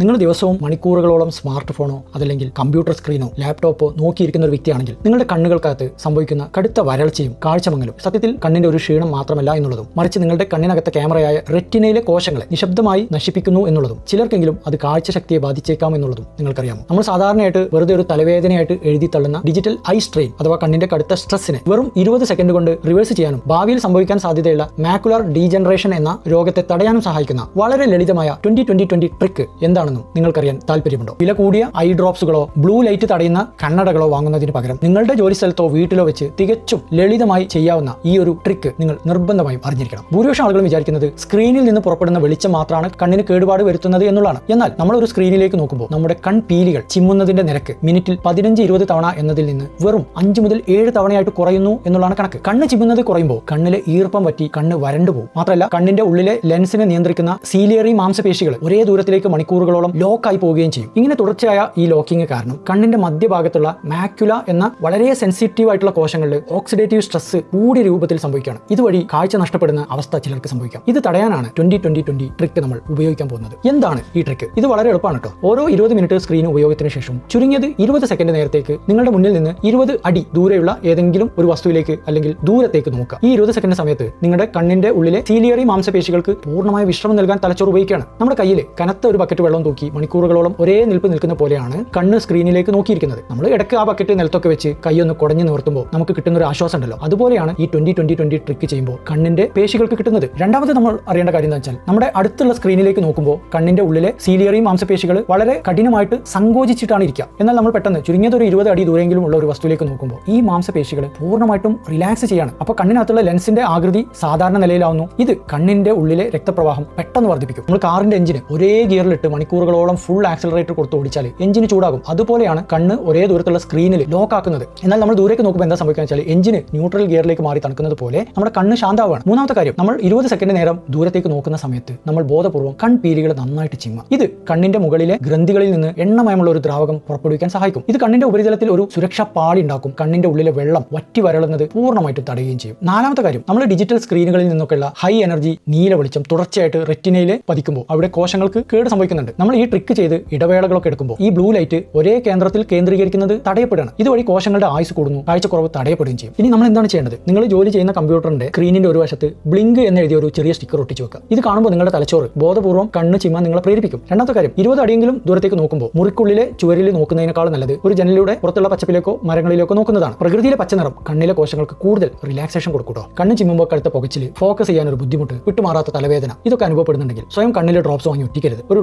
നിങ്ങൾ ദിവസവും മണിക്കൂറുകളോളം സ്മാർട്ട് ഫോണോ അതല്ലെങ്കിൽ കമ്പ്യൂട്ടർ സ്ക്രീനോ ലാപ്ടോപ്പോ നോക്കിയിരിക്കുന്ന ഒരു വ്യക്തിയാണെങ്കിൽ നിങ്ങളുടെ കണ്ണുകൾക്കകത്ത് സംഭവിക്കുന്ന കടുത്ത വരൾച്ചയും കാഴ്ചമങ്ങലും സത്യത്തിൽ കണ്ണിന്റെ ഒരു ക്ഷീണം മാത്രമല്ല എന്നുള്ളതും മറിച്ച് നിങ്ങളുടെ കണ്ണിനകത്തെ ക്യാമറയായ റെറ്റിനയിലെ കോശങ്ങളെ നിശബ്ദമായി നശിപ്പിക്കുന്നു എന്നുള്ളതും ചിലർക്കെങ്കിലും അത് കാഴ്ചശക്തിയെ ബാധിച്ചേക്കാം എന്നുള്ളതും നിങ്ങൾക്കറിയാമോ? നമ്മൾ സാധാരണയായിട്ട് വെറുതെ ഒരു തലവേദനയായിട്ട് എഴുതി തള്ളുന്ന ഡിജിറ്റൽ ഐ സ്ട്രെയിൻ അഥവാ കണ്ണിന്റെ കടുത്ത സ്ട്രെസ്സിനെ വെറും 20 സെക്കൻഡ് കൊണ്ട് റിവേഴ്സ് ചെയ്യാനും ഭാവിയിൽ സംഭവിക്കാൻ സാധ്യതയുള്ള മാക്കുലർ ഡീജനറേഷൻ എന്ന രോഗത്തെ തടയാനും സഹായിക്കുന്ന വളരെ ലളിതമായ 20-20-20 ട്രിക്ക് എന്താണെന്നും നിങ്ങൾക്കറിയാൻ താല്പര്യമുണ്ടോ? വില കൂടിയ ഐ ഡ്രോപ്സുകളോ ബ്ലൂ ലൈറ്റ് തടയുന്ന കണ്ണടകളോ വാങ്ങുന്നതിന് പകരം നിങ്ങളുടെ ജോലി സ്ഥലത്തോ വീട്ടിലോ വെച്ച് തികച്ചും ലളിതമായി ചെയ്യാവുന്ന ഈ ഒരു ട്രിക്ക് നിങ്ങൾ നിർബന്ധമായും അറിഞ്ഞിരിക്കണം. ഭൂരിപക്ഷം ആളുകളും വിചാരിക്കുന്നത് സ്ക്രീനിൽ നിന്ന് പുറപ്പെടുന്ന വെളിച്ചം മാത്രമാണ് കണ്ണിന് കേടുപാട് വരുത്തുന്നത് എന്നുള്ളതാണ്. എന്നാൽ നമ്മൾ ഒരു സ്ക്രീനിലേക്ക് നോക്കുമ്പോൾ നമ്മുടെ കൺപീലികൾ ചിമ്മുന്നതിന്റെ നിരക്ക് മിനിറ്റിൽ 15-20 തവണ എന്നതിൽ നിന്ന് വെറും 5 മുതൽ 7 തവണയായിട്ട് കുറയുന്നു എന്നുള്ളതാണ് കണക്ക്. കണ്ണ് ചിമ്മുന്നത് കുറയുമ്പോൾ കണ്ണിലെ ഈർപ്പം പറ്റി കണ്ണ് വരണ്ടു പോകും. മാത്രമല്ല കണ്ണിന്റെ ഉള്ളിലെ ലെൻസിനെ നിയന്ത്രിക്കുന്ന സീലിയറി മാംസപേശികൾ ഒരേ ദൂരത്തിലേക്ക് മണിക്കൂറുകളോളം ലോക്കായി പോവുകയും ചെയ്യും. ഇങ്ങനെ തുടർച്ചയായ ഈ ലോക്കിംഗ് കാരണം കണ്ണിന്റെ മധ്യഭാഗത്തുള്ള മാക്യുല എന്ന വളരെ സെൻസിറ്റീവ് ആയിട്ടുള്ള കോശങ്ങളിൽ ഓക്സിഡേറ്റീവ് സ്ട്രെസ് കൂടിയ രൂപത്തിൽ സംഭവിക്കുകയാണ്. ഇതുവഴി കാഴ്ച നഷ്ടപ്പെടുന്ന അവസ്ഥ ചിലർക്ക് സംഭവിക്കാം. ഇത് തടയാനാണ് 20-20-20 ട്രിക്ക് നമ്മൾ ഉപയോഗിക്കാൻ പോകുന്നത്. എന്താണ് ഈ ട്രിക്ക്? ഇത് വളരെ എളുപ്പമാണ് കേട്ടോ. ഓരോ 20 മിനിറ്റ് സ്ക്രീൻ ഉപയോഗത്തിന് ശേഷം ചുരുങ്ങിയത് 20 സെക്കൻഡ് നേരത്തേക്ക് നിങ്ങളുടെ മുന്നിൽ നിന്ന് 20 അടി ദൂരെയുള്ള ഏതെങ്കിലും ഒരു വസ്തുവിലേക്ക് അല്ലെങ്കിൽ ദൂരത്തേക്ക് നോക്കുക. ഈ 20 സെക്കൻഡ് സമയത്ത് നിങ്ങളുടെ കണ്ണിന്റെ ഉള്ളിലെ സീലിയറി മാംസപേശികൾക്ക് പൂർണ്ണമായ വിശ്രമം നൽകാൻ തലച്ചോറ് ഉപയോഗിക്കുകയാണ്. നമ്മുടെ കയ്യിൽ കനത്ത ഒരു ബക്കറ്റ് വെള്ളം തൂക്കി മണിക്കൂറുകളോളം ഒരേ നിൽപ്പ് നിൽക്കുന്ന പോലെയാണ് കണ്ണ് സ്ക്രീനിലേക്ക് നോക്കിയിരിക്കുന്നത്. നമ്മൾ ഇടയ്ക്ക് ആ ബക്കറ്റ് നിലത്തൊക്കെ വെച്ച് കൈയൊന്ന് കുടഞ്ഞു നിവർത്തുമ്പോൾ നമുക്ക് കിട്ടുന്ന ഒരു ആശ്വാസം ഉണ്ടല്ലോ, അതുപോലെയാണ് ഈ 20-20-20 ട്രിക്ക് ചെയ്യുമ്പോൾ കണ്ണിന്റെ പേശികൾക്ക് കിട്ടുന്നത്. രണ്ടാമത് നമ്മൾ അറിയേണ്ട കാര്യം എന്താ വെച്ചാൽ നമ്മുടെ അടുത്തുള്ള സ്ക്രീനിലേക്ക് നോക്കുമ്പോൾ കണ്ണിന്റെ ഉള്ളിലെ സീലിയറി മാംസപേശികൾ വളരെ കഠിനമായിട്ട് സങ്കോചിച്ചിട്ടാണ് ഇരിക്കുക. എന്നാൽ നമ്മൾ പെട്ടെന്ന് ചുരുങ്ങിയത് ഒരു 20 അടി ദൂരെങ്കിലും ഉള്ള ഒരു വസ്തുവിലേക്ക് നോക്കുമ്പോൾ ഈ മാംസപേശികൾ പൂർണ്ണമായിട്ടും റിലാക്സ് ചെയ്യാണ്. അപ്പോൾ കണ്ണിനകത്തുള്ള ലെൻസിന്റെ ആകൃതി സാധാരണ നിലയിലാവുന്നു. ഇത് കണ്ണിന്റെ ഉള്ളിലെ രക്തപ്രവാഹം പെട്ടെന്ന് വർദ്ധിപ്പിക്കും. നമ്മൾ കാറിന്റെ എഞ്ചിന് ഒരേ ഗിയറിലിട്ട് മണിക്കൂറുകളോളം ഫുൾ ആക്സിലറേറ്റർ കൊടുത്ത് ഓടിച്ചാൽ എഞ്ചിന് ചൂടാകും. അതുപോലെയാണ് കണ്ണ് ഒരേ ദൂരത്തുള്ള സ്ക്രീനിൽ ലോക്ക് ആക്കുന്നത്. എന്നാൽ നമ്മൾ ദൂരേക്ക് നോക്കുമ്പോൾ എന്താ സംഭവിക്കുക വെച്ചാൽ എഞ്ചിന് ന്യൂട്രൽ ഗിയറിലേക്ക് മാറി തണുക്കുന്നത് പോലെ നമ്മുടെ കണ്ണ് ശാന്തമാവുകയാണ്. മൂന്നാമത്തെ കാര്യം, നമ്മൾ 20 സെക്കൻഡ് നേരം ദൂരത്തേക്ക് നോക്കുന്ന സമയത്ത് നമ്മൾ ബോധപൂർവ്വം കൺപീലികൾ നന്നായിട്ട് ചിമ്മുക. ഇത് കണ്ണിന്റെ മുകളിലെ ഗ്രന്ഥികളിൽ നിന്ന് എണ്ണമയമുള്ള ഒരു ദ്രാവകം പുറപ്പെടുവിക്കാൻ സഹായിക്കും. ഇത് കണ്ണിന്റെ ഉപരിതലത്തിൽ ഒരു സുരക്ഷാ പാളി ഉണ്ടാക്കും. കണ്ണിന്റെ ഉള്ളിലെ വെള്ളം വറ്റി വരളുന്നത് പൂർണ്ണമായിട്ട് തടയുകയും ചെയ്യും. നാലാമത്തെ കാര്യം, നമ്മൾ ഡിജിറ്റൽ സ്ക്രീനുകളിൽ നിന്നൊക്കെയുള്ള ഹൈ എനർജി നീല വെളിച്ചം തുടർച്ചയായിട്ട് റെറ്റിനയിൽ പതിക്കുമ്പോൾ അവിടെ കോശങ്ങൾക്ക് കേട് സംഭവിക്കുന്നുണ്ട്. നമ്മൾ ഈ ട്രിക്ക് ചെയ്ത് ഇടവേളകളൊക്കെ എടുക്കുമ്പോൾ ഈ ബ്ലൂ ലൈറ്റ് ഒരേ കേന്ദ്രത്തിൽ കേന്ദ്രീകരിക്കുന്നത് തടയപ്പെടുകയാണ്. ഇതുവഴി കോശങ്ങളുടെ ആയുസ് കൂടുന്നു, കാഴ്ചക്കുറവ് തടയപ്പെടുകയും ചെയ്യും. ഇനി നമ്മൾ എന്താണ് ചെയ്യേണ്ടത്? നിങ്ങൾ ജോലി ചെയ്യുന്ന കമ്പ്യൂട്ടറിന്റെ സ്ക്രീനിന്റെ ഒരു വശത്ത് ബ്ലിങ്ക് എന്നെഴുതിയ ഒരു ചെറിയ സ്റ്റിക്കർ ഒട്ടിച്ചു വെക്കുക. ഇത് കാണുമ്പോൾ നിങ്ങളുടെ തലച്ചോറ് ബോധപൂർവ്വം കണ്ണ് ചിമ്മാൻ നിങ്ങളെ പ്രേരിപ്പിക്കും. രണ്ടാമത്തെ കാര്യം, 20 അടിയെങ്കിലും ദൂരത്തേക്ക് നോക്കുമ്പോൾ മുറിക്കുള്ളിലെ ചുവരിൽ നോക്കുന്നതിനേക്കാൾ നല്ലത് ഒരു ജനലിലൂടെ പുറത്തുള്ള പച്ചപ്പിലേക്കോ മരങ്ങളിലേക്കോ നോക്കുന്നതാണ്. പ്രകൃതിയിലെ പച്ചനിറം കണ്ണിലെ കോശങ്ങൾക്ക് കൂടുതൽ റിലാക്സേഷൻ കൊടുക്കൂട്ടോ. കണ്ണ് ചിമ്മുമ്പോൾ കടുത്ത പുകച്ചില്, ഫോക്കസ് ചെയ്യാൻ ഒരു ബുദ്ധിമുട്ട്, വിട്ടുമാറാത്ത തലവേദന ഇതൊക്കെ അനുഭവപ്പെടുന്നുണ്ടെങ്കിൽ സ്വയം കണ്ണിലെ ഡ്രോപ്സ് വാങ്ങി ഒറ്റിക്കരുത്. ഒരു